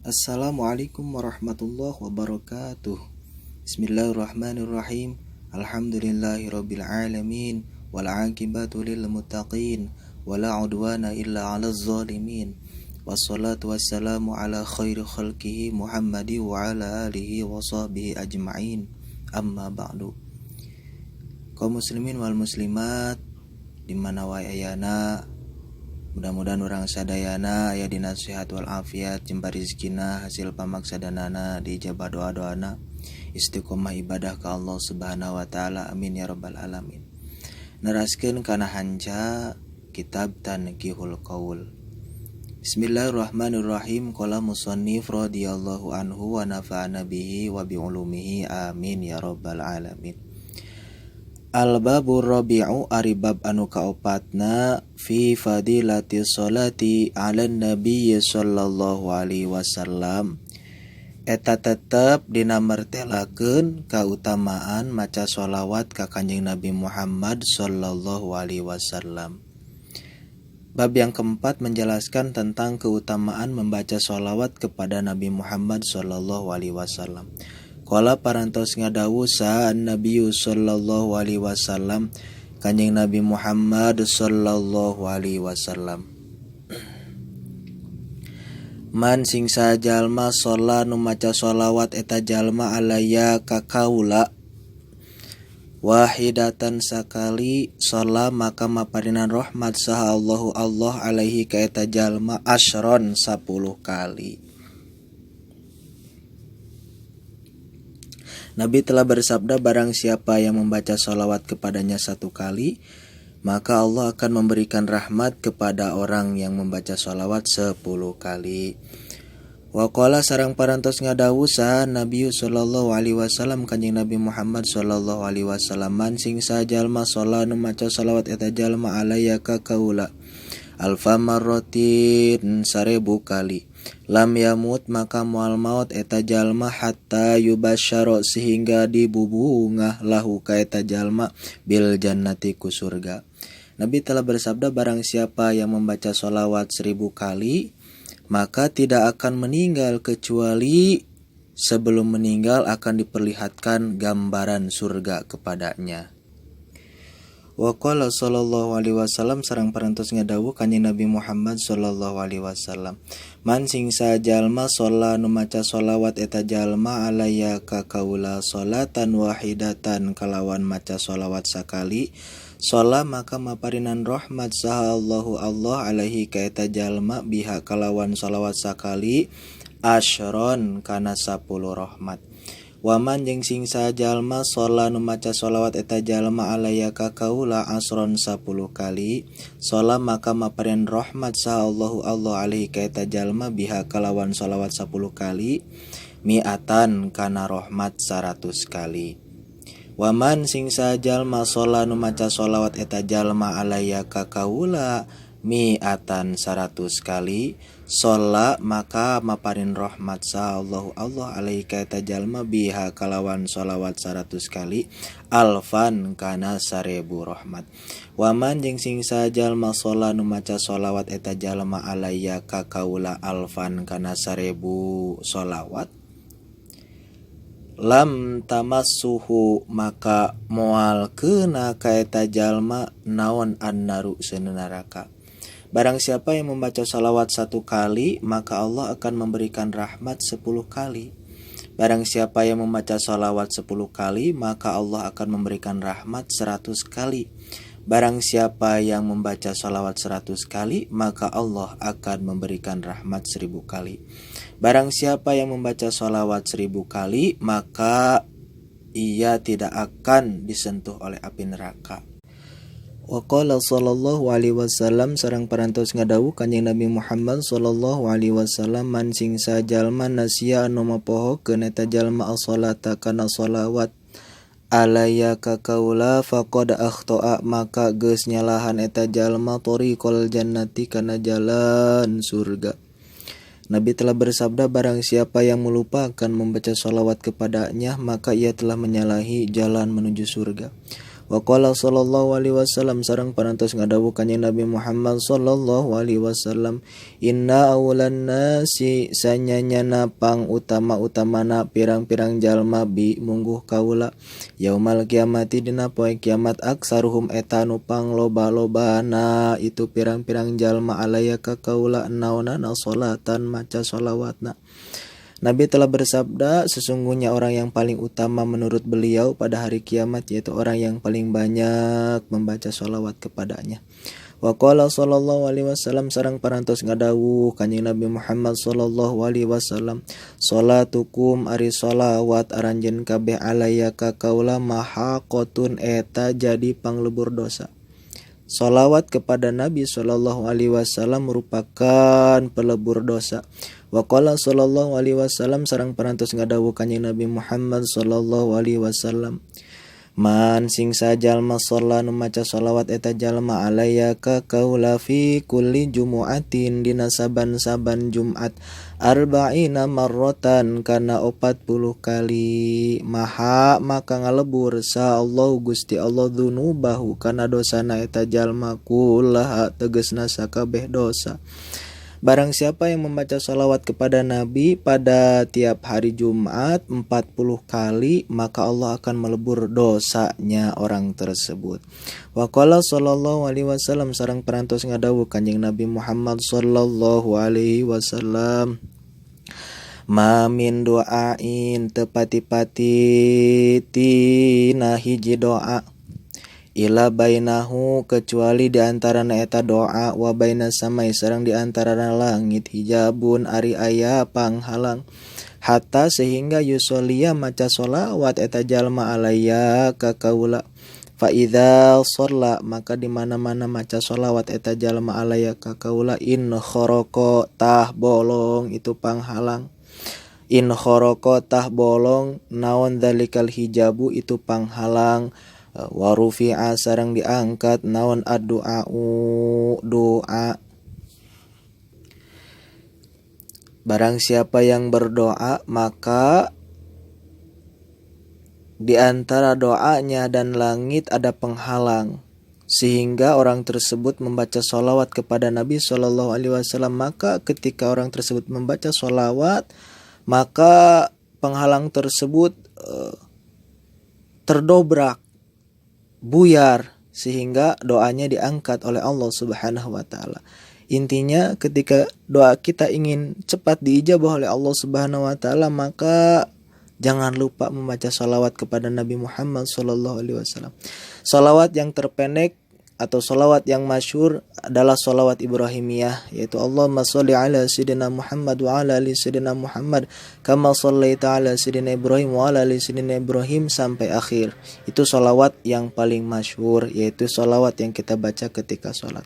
Assalamualaikum warahmatullahi wabarakatuh. Bismillahirrahmanirrahim. Alhamdulillahirabbil alamin wal aqibatu lil muttaqin wala udwana illa 'alal zalimin. Wassalatu wassalamu ala khairi khalqihi Muhammadi wa ala alihi wa sahbihi ajma'in. Amma ba'du. Kaum muslimin wal muslimat dimana wae ayana, mudah-mudahan orang sadayana aya dina sehat wal afiat, jembar rizkina, hasil pamaksadanana, dijabah doa-doana, istiqomah ibadah ka Allah Subhanahu wa taala. Amin ya rabbal alamin. Neraskeun kana hanca kitab Tanqihul Qaul. Bismillahirrahmanirrahim. Qala musannif radhiyallahu anhu wa nafa'ana bihi wa bi ulumihi. Amin ya rabbal alamin. Al-babur rabi'u aribab anu kaopatna fi fadilati sholati ala nabiy sallallahu alaihi wasallam. Eta tetep dina martelakeun kautamaan maca sholawat ka Kanjeng Nabi Muhammad sallallahu alaihi wasallam. Bab yang keempat menjelaskan tentang keutamaan membaca sholawat kepada Nabi Muhammad sallallahu alaihi wasallam. Qala parantos ngadawu sa Nabi sallallahu alaihi wasallam, Kanjeng Nabi Muhammad sallallahu alaihi wasallam. Man sing sajalma sholla nu maca sholawat eta jalma alaya ka kaula wahidatan sakali sholla maka maparinan rahmat saha Allahu Allah alaihi ka eta jalma asyron 10 kali. Nabi telah bersabda, barang siapa yang membaca sholawat kepadanya 1 kali, maka Allah akan memberikan rahmat kepada orang yang membaca sholawat 10 kali. Wa qala sareng parantos ngadawu saha Nabi sallallahu alaihi wasallam, Kanjeng Nabi Muhammad sallallahu alaihi wasallam, man sing sajalma sholla nu maca sholawat eta jalma alaya ka kaula alfa marratin 1000 kali. Lam yamut maka moal maut eta jalma hatta yubasyaro sehingga dibubungah lahu ka eta jalma bil jannati ku surga. Nabi telah bersabda, barang siapa yang membaca sholawat 1000 kali maka tidak akan meninggal kecuali sebelum meninggal akan diperlihatkan gambaran surga kepadanya. Wa qala sallallahu alaihi wasallam sareng parantos ngadawu Kanjeng Nabi Muhammad sallallahu alaihi wasallam, man sing sajalma sholla nu maca sholawat eta jalma alaya ka kaula sholatan wahidatan kalawan maca sholawat sakali, sholla maka maparinan rahmat saha Allahu Allah alaihi ka eta jalma biha kalawan sholawat sakali asyron kana 10 rahmat. Waman jeung sing sajalma sholla nu maca sholawat eta jalma alaya ka kaula asron 10 kali, sholla maka maparian rahmat saha Allahu Allah alaihi ka eta jalma biha kalawan sholawat 10 kali mi'atan kana rahmat 100 kali. Waman sing sajalma sholla nu maca sholawat eta jalma alaya ka kaula mi'atan 100 kali, sholla maka maparin rahmat sa Allahu Allah alaihi ka eta jalma biha kalawan sholawat 100 kali alfan kana 1000 rahmat. Waman jeung sing sajalma sholla nu maca sholawat eta jalma alaya ka kaula alfan kana 1000 sholawat, lam tamassuhu maka moal keuna ka eta jalma naon annaru seuneu neraka. Barang siapa yang membaca salawat 1 kali, maka Allah akan memberikan rahmat 10 kali. Barang siapa yang membaca salawat 10 kali, maka Allah akan memberikan rahmat 100 kali. Barang siapa yang membaca salawat 100 kali, maka Allah akan memberikan rahmat 1000 kali. Barang siapa yang membaca salawat 1000 kali, maka ia tidak akan disentuh oleh api neraka. Wa qala sallallahu alaihi wasallam sareng parantos ngadawu Kanjeng Nabi Muhammad sallallahu alaihi wasallam, man sing sajalma nasia anu mapohokeun eta jalma as-sholata kana sholawat alaya ka kaula faqad akhta'a maka geus nyalahan eta jalma thoriqal jannati kana jalan surga. Nabi telah bersabda, barang siapa yang melupakan membaca sholawat kepadanya maka ia telah menyalahi jalan menuju surga. Wa qala sallallahu alaihi wasallam sareng parantos ngadawu kanjeng Nabi Muhammad sallallahu alaihi wasallam, inna awlan nasi sanyanyana pang utama-utamana pirang-pirang jalma bi mungguh kaula yaumal kiamati dina poe kiamat aksaruhum eta nu pang loba-lobana itu pirang-pirang jalma alaya ka kaula naonana salatan maca shalawatna. Nabi telah bersabda, sesungguhnya orang yang paling utama menurut beliau pada hari kiamat yaitu orang yang paling banyak membaca sholawat kepadanya. Wa qala sallallahu alaihi wasallam sareng parantos ngadawu kanjeng Nabi Muhammad sallallahu alaihi wasallam, salatukum ari sholawat aranjeun kabeh alaya ka kaula mahaqotun eta jadi panglebur dosa. Sholawat kepada Nabi sallallahu alaihi wasallam merupakan pelebur dosa. Wa qala sallallahu alaihi wasallam sareng parantos ngadawu kanjeng Nabi Muhammad sallallahu alaihi wasallam, man sing sajalma shalla nu maca shalawat eta jalma alaya ka kaula fi kulli jumu'atin dina saban-saban Jumat arba'ina marratan kana 40 kali maha maka ngalebur sa Allah Gusti Allah dzunubahu kana dosana eta jalma kullaha tegasna sakabeh dosa. Barang siapa yang membaca sholawat kepada Nabi pada tiap hari Jumat 40 kali, maka Allah akan melebur dosanya orang tersebut. Wa qala sallallahu alaihi wasallam sareng parantos ngadawu kanjeng Nabi Muhammad sallallahu alaihi wasallam, ma min doain tepati-pati tina hiji doa ila bainahu kecuali di antara eta doa wa baina samai sareng di antara langit hijabun ari aya panghalang hatta sehingga yusolia maca sholawat eta jalma alaya ka kaula fa idza shalla maka di mana-mana maca sholawat eta jalma alaya ka kaula in khoroqo tah bolong itu panghalang. In khoroqo tah bolong naon dalikal hijabu itu panghalang. Warufi'a sareng diangkat naon doa. Barang siapa yang berdoa maka di antara doanya dan langit ada penghalang sehingga orang tersebut membaca sholawat kepada Nabi Shallallahu Alaihi Wasallam, maka ketika orang tersebut membaca sholawat maka penghalang tersebut terdobrak, buyar, sehingga doanya diangkat oleh Allah Subhanahu wa taala. Intinya ketika doa kita ingin cepat diijabah oleh Allah Subhanahu wa taala, maka jangan lupa membaca sholawat kepada Nabi Muhammad sallallahu alaihi wasallam. Sholawat yang terpendek atau sholawat yang masyhur adalah sholawat Ibrahimiyah, yaitu Allahumma sholli ala sayyidina Muhammad wa ala ali sayyidina Muhammad kama shallaita ala sayyidina Ibrahim wa ala ali sayyidina Ibrahim sampai akhir. Itu sholawat yang paling masyhur, yaitu sholawat yang kita baca ketika sholat.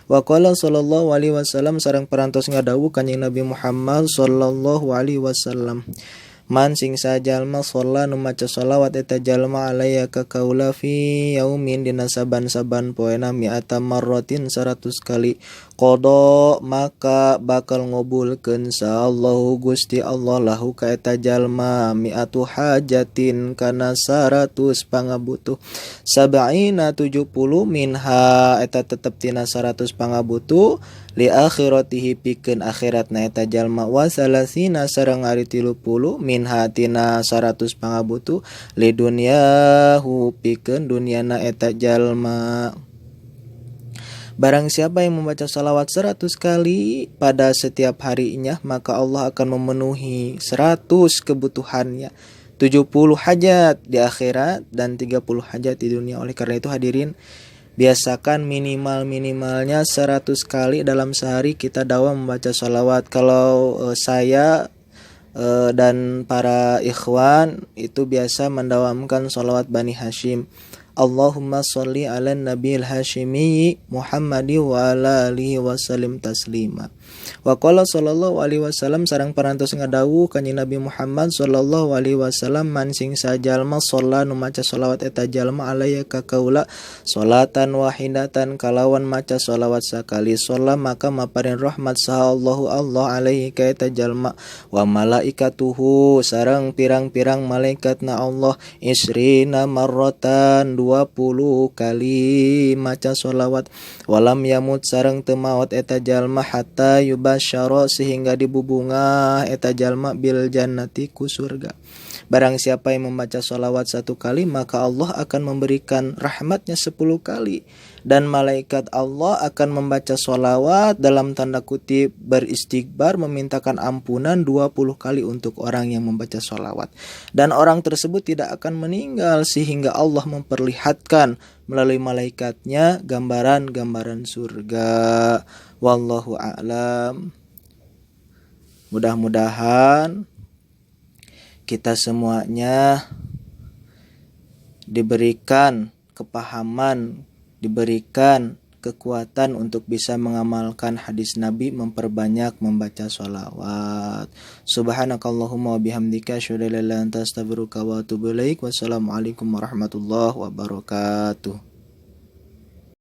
Wa qala sallallahu alaihi wasallam sareng parantos ngadawu kanjeng Nabi Muhammad sallallahu alaihi wasallam, man sing sajalma shalla nu maca sholawat eta jalma alaya ka kaula fi yaumin dina saban-saban poena mi'ata marratin 100 kali qada maka bakal ngobulkeun saallahu Gusti Allah lahu ka eta jalma mi'atu hajatin kana 100 pangabutuh sab'ina 70 minha eta tetep tina 100 pangabutuh li akhiratihi pikeun akhiratna eta jalma wa salasina sareng ari 30 minha tina 100 pangabutuh li dunyahu pikeun dunyana eta jalma. Barang siapa yang membaca salawat 100 kali pada setiap harinya, maka Allah akan memenuhi 100 kebutuhannya, 70 hajat di akhirat dan 30 hajat di dunia. Oleh karena itu hadirin, biasakan minimalnya 100 kali dalam sehari kita dawa membaca sholawat. Kalau saya dan para ikhwan itu biasa mendawamkan sholawat Bani Hashim, Allahumma sholli ala nabiyil hashimi Muhammadi wa ala alihi wasallim taslima. Wa qala sallallahu alaihi wasallam sareng parantos ngadawu kanjeng Nabi Muhammad sallallahu alaihi wasallam, man sing sajalma shalla nu maca sholawat eta jalma alaya ka kaula sholatan wahidatan kalawan maca sholawat sakali shalla maka maparin rahmat saha Allahu Allah alaihi ka eta jalma wa malaikatuhu sareng pirang-pirang malaikatna Allah isrina marratan 20 20 kali maca sholawat. Walam yamut sareng teu maot eta jalma hatta yubasyara sehingga dibubunga eta jalma bil jannati ku surga. Barang siapa yang membaca sholawat 1 kali, maka Allah akan memberikan rahmatnya 10 kali. Dan malaikat Allah akan membaca sholawat dalam tanda kutip beristighbar, memintakan ampunan 20 kali untuk orang yang membaca sholawat. Dan orang tersebut tidak akan meninggal sehingga Allah memperlihatkan melalui malaikatnya gambaran-gambaran surga. Wallahu a'lam. Mudah-mudahan kita semuanya diberikan kepahaman, diberikan kekuatan untuk bisa mengamalkan hadis Nabi, memperbanyak membaca sholawat. Subhanakallahumma wa bihamdika asyhadu an la ilaha illa anta astaghfiruka wa atubu ilaik. Wassalamualaikum warahmatullahi wabarakatuh.